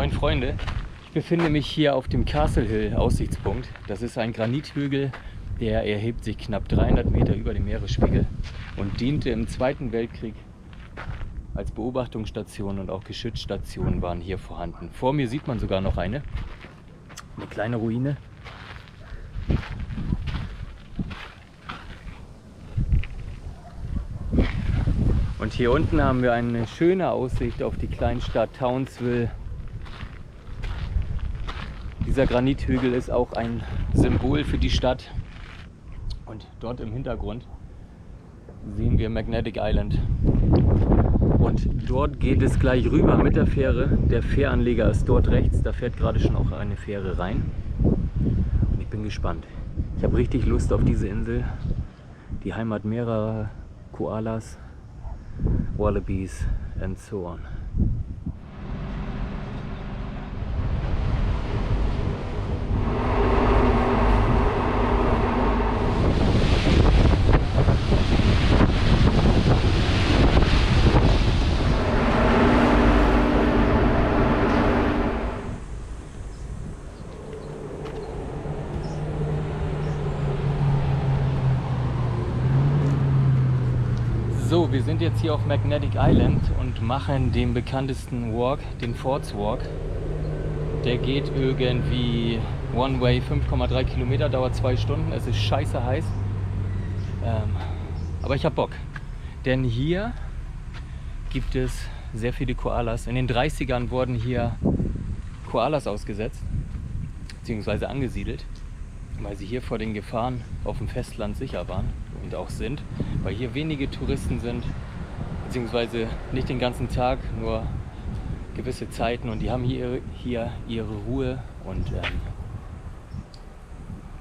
Moin Freunde, ich befinde mich hier auf dem Castle Hill Aussichtspunkt. Das ist ein Granithügel, der erhebt sich knapp 300 Meter über dem Meeresspiegel und diente im Zweiten Weltkrieg als Beobachtungsstation, und auch Geschützstationen waren hier vorhanden. Vor mir sieht man sogar noch eine kleine Ruine. Und hier unten haben wir eine schöne Aussicht auf die Kleinstadt Townsville. Dieser Granithügel ist auch ein Symbol für die Stadt. Und dort im Hintergrund sehen wir Magnetic Island. Und dort geht es gleich rüber mit der Fähre. Der Fähranleger ist dort rechts, da fährt gerade schon auch eine Fähre rein. Und ich bin gespannt. Ich habe richtig Lust auf diese Insel. Die Heimat mehrerer Koalas, Wallabies and so on. So, wir sind jetzt hier auf Magnetic Island und machen den bekanntesten Walk, den Fords Walk. Der geht irgendwie One-Way 5,3 Kilometer, dauert 2 Stunden. Es ist scheiße heiß. Aber ich hab Bock. Denn hier gibt es sehr viele Koalas. In den 30ern wurden hier Koalas ausgesetzt, beziehungsweise angesiedelt, weil sie hier vor den Gefahren auf dem Festland sicher waren und auch sind, weil hier wenige Touristen sind, beziehungsweise nicht den ganzen Tag, nur gewisse Zeiten, und die haben hier ihre Ruhe und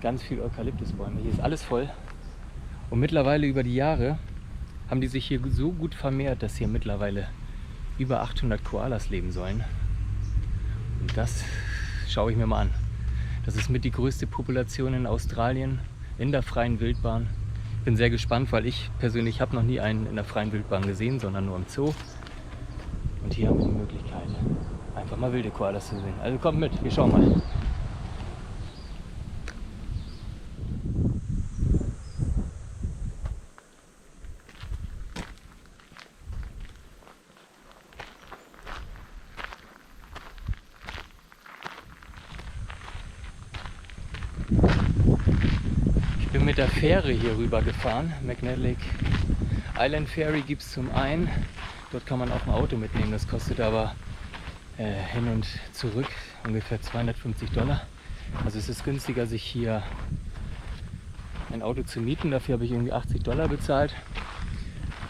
ganz viel Eukalyptusbäume. Hier ist alles voll, und mittlerweile über die Jahre haben die sich hier so gut vermehrt, dass hier mittlerweile über 800 Koalas leben sollen. Und das schaue ich mir mal an. Das ist mit die größte Population in Australien in der freien Wildbahn. Ich bin sehr gespannt, weil ich persönlich habe noch nie einen in der freien Wildbahn gesehen, sondern nur im Zoo. Und hier haben wir die Möglichkeit, einfach mal wilde Koalas zu sehen. Also kommt mit, wir schauen mal. Ich bin mit der Fähre hier rüber gefahren. Magnetic Island Ferry gibt es zum einen. Dort kann man auch ein Auto mitnehmen. Das kostet aber hin und zurück ungefähr $250. Also es ist günstiger, sich hier ein Auto zu mieten. Dafür habe ich irgendwie $80 bezahlt.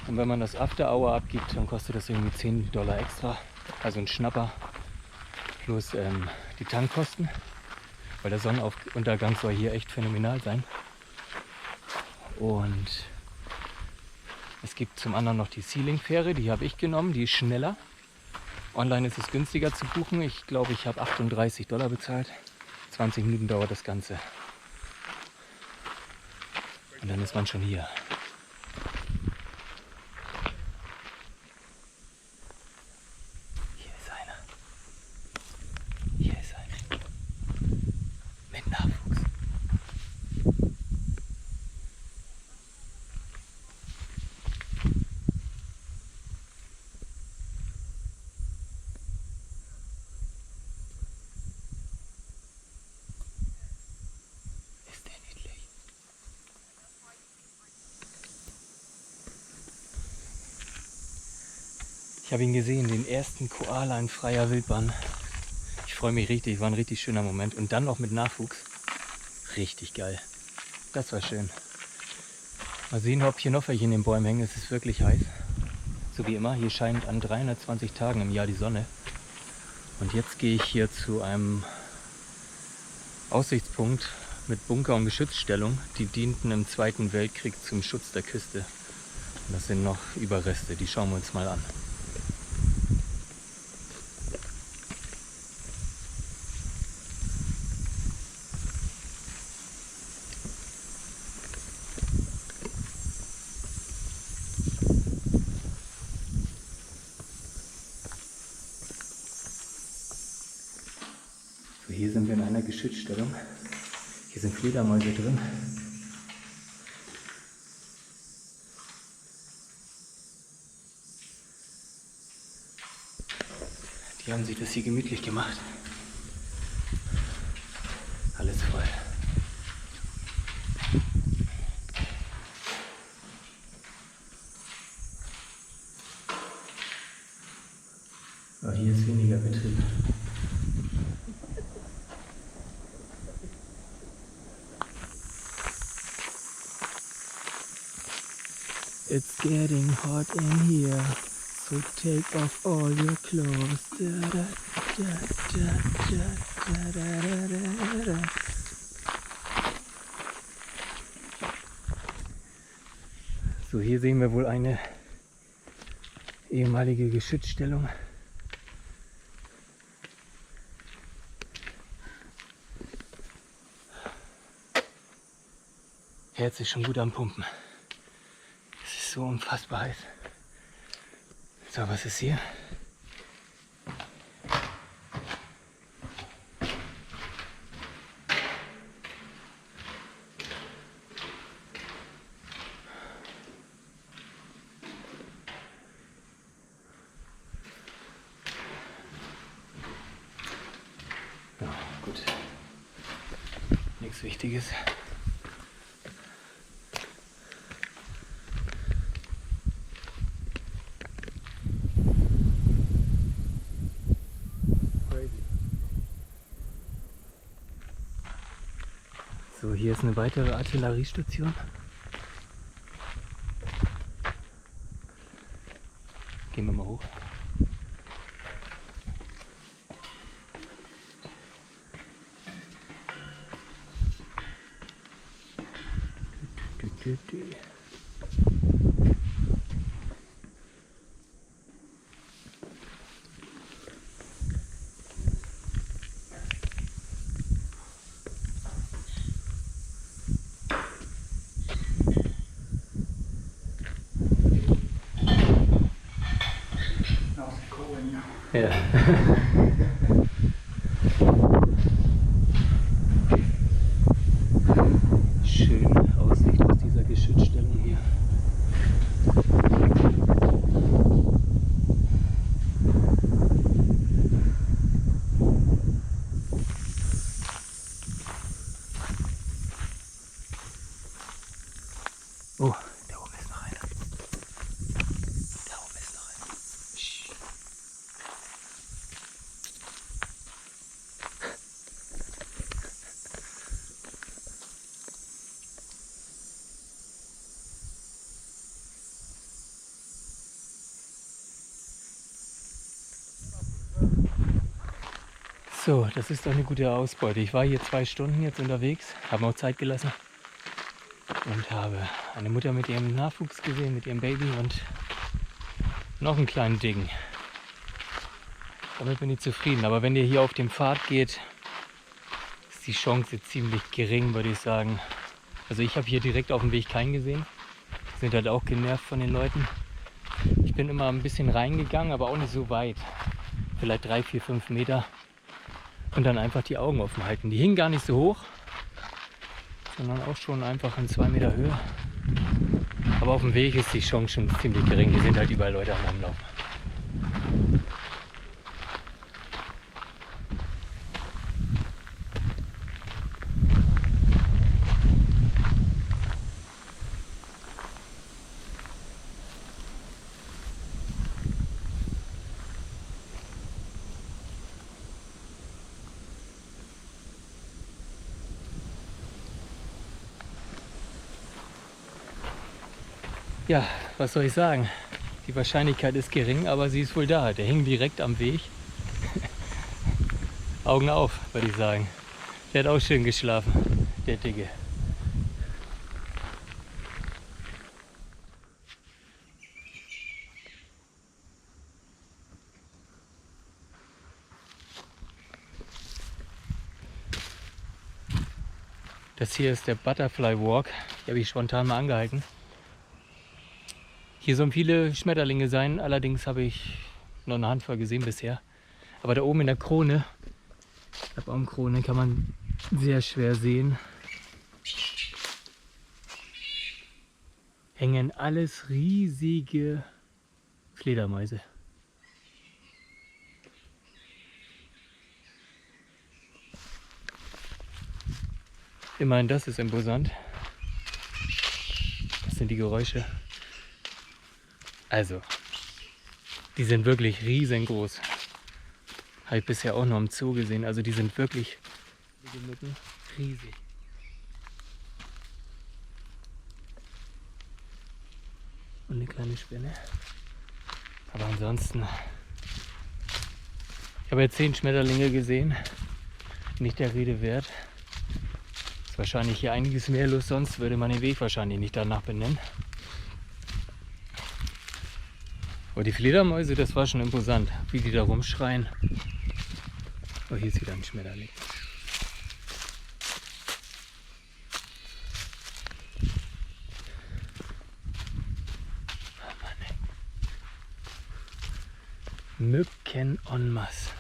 Und wenn man das After Hour abgibt, dann kostet das irgendwie $10 extra. Also ein Schnapper plus die Tankkosten. Weil der Sonnenuntergang soll hier echt phänomenal sein. Und es gibt zum anderen noch die Sealing-Fähre, die habe ich genommen, die ist schneller. Online ist es günstiger zu buchen. Ich glaube, ich habe $38 bezahlt. 20 Minuten dauert das Ganze. Und dann ist man schon hier. Hier ist einer. Hier ist einer. Mit Nachwuchs. Ich habe ihn gesehen, den ersten Koala in freier Wildbahn. Ich freue mich richtig, war ein richtig schöner Moment. Und dann noch mit Nachwuchs. Richtig geil. Das war schön. Mal sehen, ob hier noch welche in den Bäumen hängen. Es ist wirklich heiß. So wie immer, hier scheint an 320 Tagen im Jahr die Sonne. Und jetzt gehe ich hier zu einem Aussichtspunkt mit Bunker und Geschützstellung. Die dienten im Zweiten Weltkrieg zum Schutz der Küste. Und das sind noch Überreste, die schauen wir uns mal an. hier sind wir in einer Geschützstellung. Hier sind Fledermäuse drin. Die haben sich das hier gemütlich gemacht. Alles voll. Aber hier ist weniger Betrieb. It's getting hot in here, so take off all your clothes. Da, da, da, da, da, da, da, da, da. So, hier sehen wir wohl eine ehemalige Geschützstellung. Herz ist schon gut am Pumpen. Es ist so unfassbar heiß. So, was ist hier? Ja, gut. Nichts Wichtiges. So, hier ist eine weitere Artilleriestation. Gehen wir mal hoch. Ja. Schöne Aussicht aus dieser Geschützstellung hier. Oh, da oben ist noch einer. Da oben ist noch einer. Psst. So, das ist doch eine gute Ausbeute. Ich war hier 2 Stunden jetzt unterwegs, habe mir auch Zeit gelassen und habe eine Mutter mit ihrem Nachwuchs gesehen, mit ihrem Baby und noch einen kleinen Dicken. Damit bin ich zufrieden. Aber wenn ihr hier auf dem Pfad geht, ist die Chance ziemlich gering, würde ich sagen. Also ich habe hier direkt auf dem Weg keinen gesehen. Sind halt auch genervt von den Leuten. Ich bin immer ein bisschen reingegangen, aber auch nicht so weit. Vielleicht 3, 4, 5 Meter. Und dann einfach die Augen offen halten. Die hingen gar nicht so hoch, sondern auch schon einfach in 2 Meter Höhe. Aber auf dem Weg ist die Chance schon ziemlich gering. Hier sind halt überall Leute am Rumlaufen. Ja, was soll ich sagen? Die Wahrscheinlichkeit ist gering, aber sie ist wohl da. Der hing direkt am Weg. Augen auf, würde ich sagen. Der hat auch schön geschlafen, der Dicke. Das hier ist der Butterfly Walk. Hier habe ich spontan mal angehalten. Hier sollen viele Schmetterlinge sein, allerdings habe ich noch eine Handvoll gesehen bisher. Aber da oben in der Krone Der Baumkrone kann man sehr schwer sehen. Hängen alles riesige Fledermäuse. Immerhin das ist imposant. Das sind die Geräusche. Also, die sind wirklich riesengroß. Habe ich bisher auch noch im Zoo gesehen. Also die sind wirklich riesig. Und eine kleine Spinne. Aber ansonsten, ich habe jetzt 10 Schmetterlinge gesehen. Nicht der Rede wert. Ist wahrscheinlich hier einiges mehr los, sonst würde man den Weg wahrscheinlich nicht danach benennen. Aber die Fledermäuse, das war schon imposant, wie die da rumschreien. Oh, hier ist wieder ein Schmetterling. Oh Mann, ey. Mücken en masse.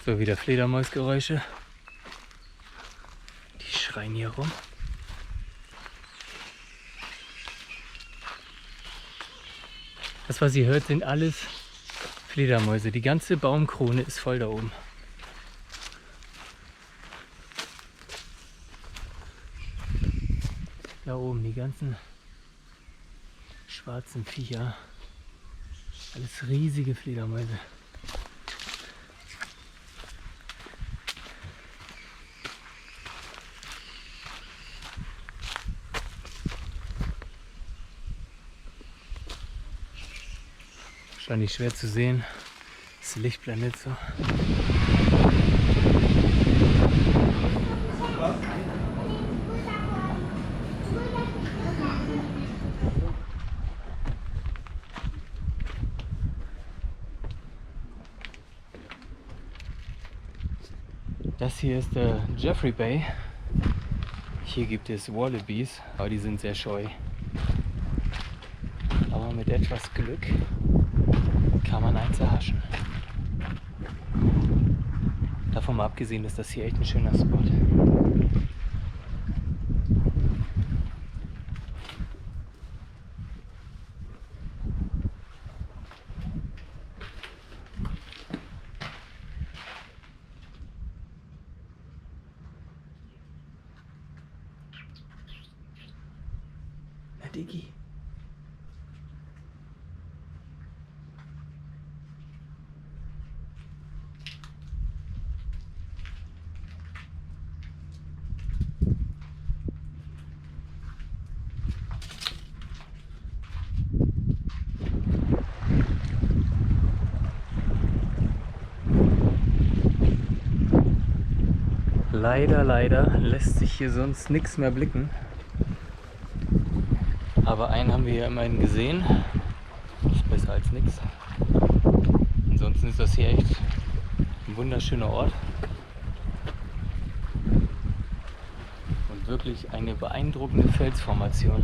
So, wieder Fledermausgeräusche. Die schreien hier rum. Das, was ihr hört, sind alles Fledermäuse. Die ganze Baumkrone ist voll da oben. Da oben die ganzen schwarzen Viecher. Alles riesige Fledermäuse. Wahrscheinlich schwer zu sehen. Das Licht blendet so. Das hier ist der Jeffrey Bay. Hier gibt es Wallabies, aber die sind sehr scheu. Aber mit etwas Glück kann man eins erhaschen. Davon mal abgesehen ist das hier echt ein schöner Spot. Na Diggi. Leider lässt sich hier sonst nichts mehr blicken. Aber einen haben wir ja immerhin gesehen. Das ist besser als nichts. Ansonsten ist das hier echt ein wunderschöner Ort. Und wirklich eine beeindruckende Felsformation.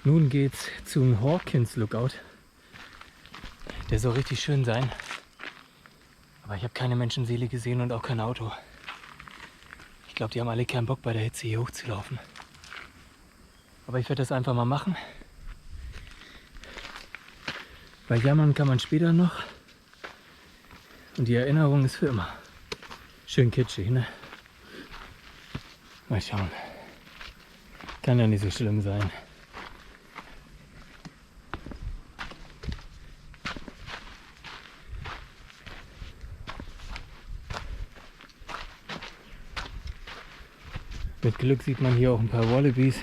Nun geht's zum Hawkins Lookout. Der soll richtig schön sein. Aber ich habe keine Menschenseele gesehen und auch kein Auto. Ich glaube, die haben alle keinen Bock, bei der Hitze hier hochzulaufen. Aber ich werde das einfach mal machen. Weil jammern kann man später noch. Und die Erinnerung ist für immer. Schön kitschig, ne? Mal schauen. Kann ja nicht so schlimm sein. Mit Glück sieht man hier auch ein paar Wallabies.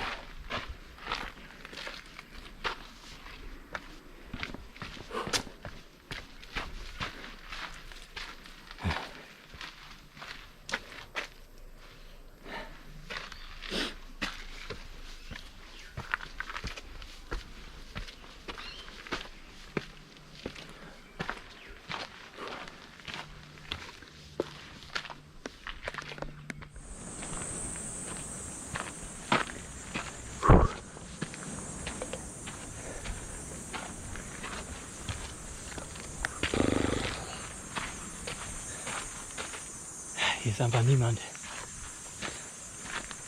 Hier ist einfach niemand.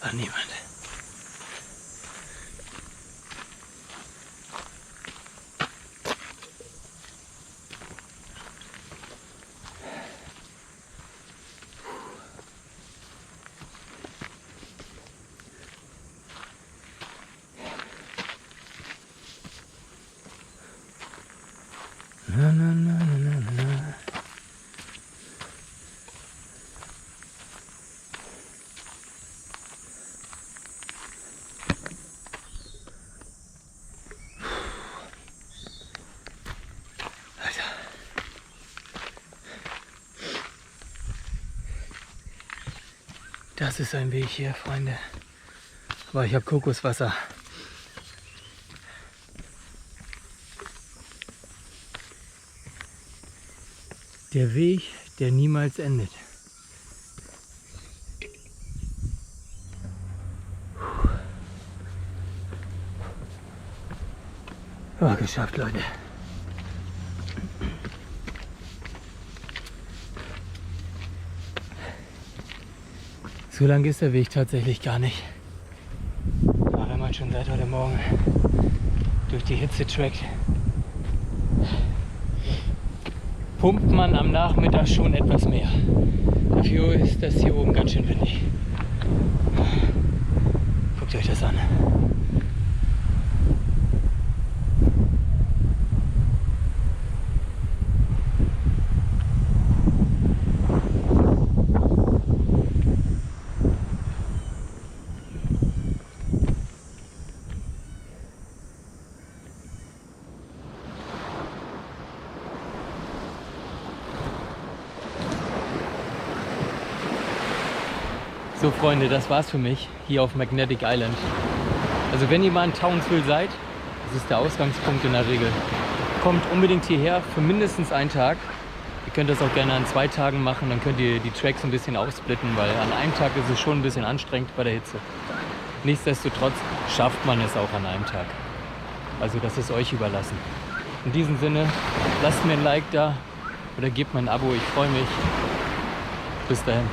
Ach, niemand. Na, na, na, na, na, na. Das ist ein Weg hier, Freunde. Aber ich habe Kokoswasser. Der Weg, der niemals endet. Oh, geschafft, Leute. So lang ist der Weg tatsächlich gar nicht. Aber wenn man schon seit heute Morgen durch die Hitze trackt, pumpt man am Nachmittag schon etwas mehr. Dafür ist das hier oben ganz schön windig. Guckt euch das an. So Freunde, das war's für mich hier auf Magnetic Island. Also wenn ihr mal in Townsville seid, das ist der Ausgangspunkt in der Regel, kommt unbedingt hierher für mindestens einen Tag. Ihr könnt das auch gerne an 2 Tagen machen, dann könnt ihr die Tracks ein bisschen aufsplitten, weil an einem Tag ist es schon ein bisschen anstrengend bei der Hitze. Nichtsdestotrotz schafft man es auch an einem Tag. Also das ist euch überlassen. In diesem Sinne, lasst mir ein Like da oder gebt mir ein Abo, ich freue mich. Bis dahin.